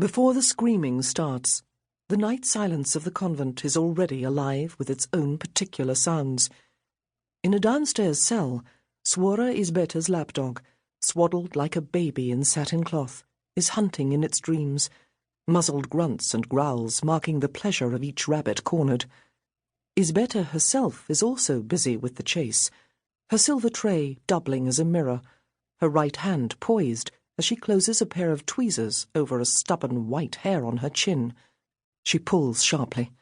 Before the screaming starts, the night silence of the convent is already alive with its own particular sounds. In a downstairs cell, Suora Isbeta's lapdog, swaddled like a baby in satin cloth, is hunting in its dreams, muzzled grunts and growls marking the pleasure of each rabbit cornered. Isbeta herself is also busy with the chase, her silver tray doubling as a mirror, her right hand poised as she closes a pair of tweezers over a stubborn white hair on her chin. She pulls sharply,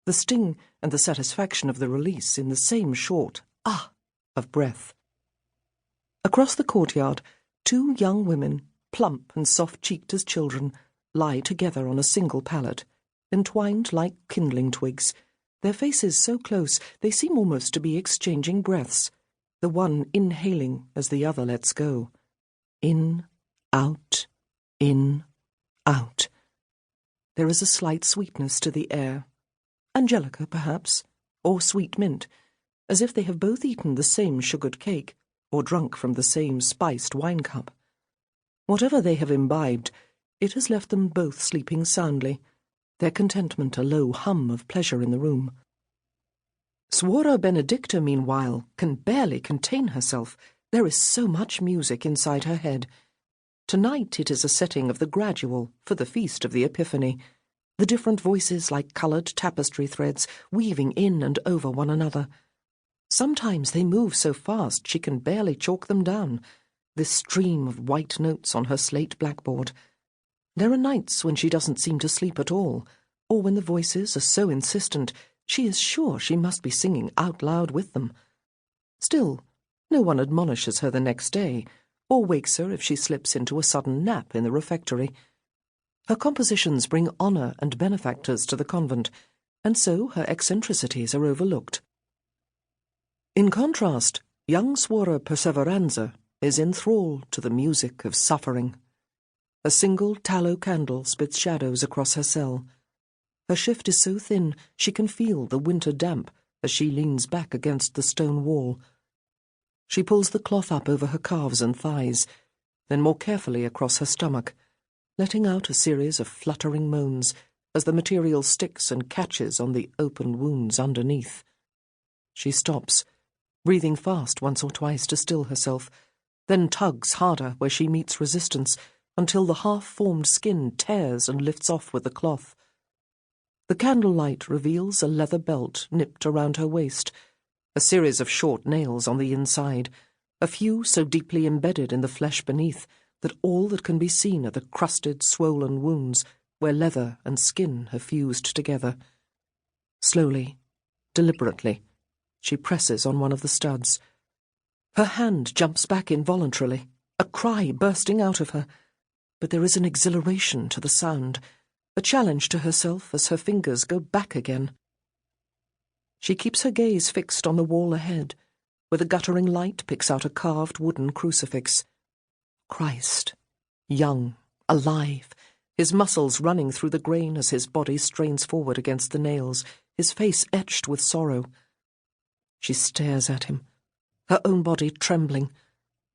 the sting and the satisfaction of the release in the same short "ah" of breath. Across the courtyard, two young women, plump and soft-cheeked as children, lie together on a single pallet, entwined like kindling twigs, their faces so close they seem almost to be exchanging breaths, the one inhaling as the other lets go. In, out, in, out. There is a slight sweetness to the air. Angelica, perhaps, or sweet mint, as if they have both eaten the same sugared cake, or drunk from the same spiced wine cup. Whatever they have imbibed, it has left them both sleeping soundly, their contentment a low hum of pleasure in the room. Suora Benedicta, meanwhile, can barely contain herself. There is so much music inside her head. Tonight it is a setting of the gradual for the feast of the Epiphany, the different voices like coloured tapestry threads weaving in and over one another. Sometimes they move so fast she can barely chalk them down, this stream of white notes on her slate blackboard. There are nights when she doesn't seem to sleep at all, or when the voices are so insistent she is sure she must be singing out loud with them. Still, no one admonishes her the next day, or wakes her if she slips into a sudden nap in the refectory. Her compositions bring honour and benefactors to the convent, and so her eccentricities are overlooked. In contrast, young Suora Perseveranza is enthralled to the music of suffering. A single tallow candle spits shadows across her cell. Her shift is so thin she can feel the winter damp as she leans back against the stone wall. She pulls the cloth up over her calves and thighs, then more carefully across her stomach, letting out a series of fluttering moans as the material sticks and catches on the open wounds underneath. She stops, breathing fast once or twice to still herself, then tugs harder where she meets resistance until the half-formed skin tears and lifts off with the cloth. The candlelight reveals a leather belt nipped around her waist, a series of short nails on the inside, a few so deeply embedded in the flesh beneath that all that can be seen are the crusted, swollen wounds where leather and skin have fused together. Slowly, deliberately, she presses on one of the studs. Her hand jumps back involuntarily, a cry bursting out of her, but there is an exhilaration to the sound, a challenge to herself as her fingers go back again. She keeps her gaze fixed on the wall ahead, where the guttering light picks out a carved wooden crucifix. Christ, young, alive, his muscles running through the grain as his body strains forward against the nails, his face etched with sorrow. She stares at him, her own body trembling,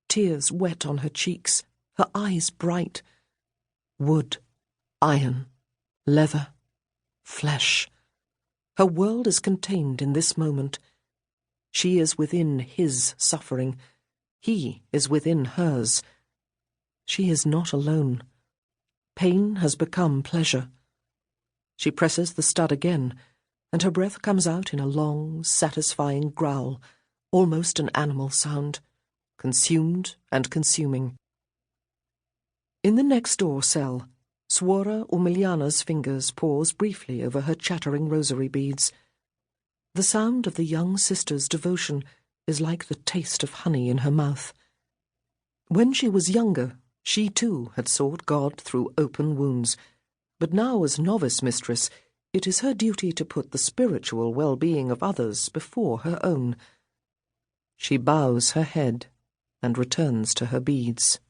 tears wet on her cheeks, her eyes bright. Wood, iron, leather, flesh. Her world is contained in this moment. She is within his suffering. He is within hers. She is not alone. Pain has become pleasure. She presses the stud again, and her breath comes out in a long, satisfying growl, almost an animal sound, consumed and consuming. In the next-door cell, Suora Umiliana's fingers pause briefly over her chattering rosary beads. The sound of the young sister's devotion is like the taste of honey in her mouth. When she was younger, she too had sought God through open wounds, but now as novice mistress, it is her duty to put the spiritual well-being of others before her own. She bows her head and returns to her beads.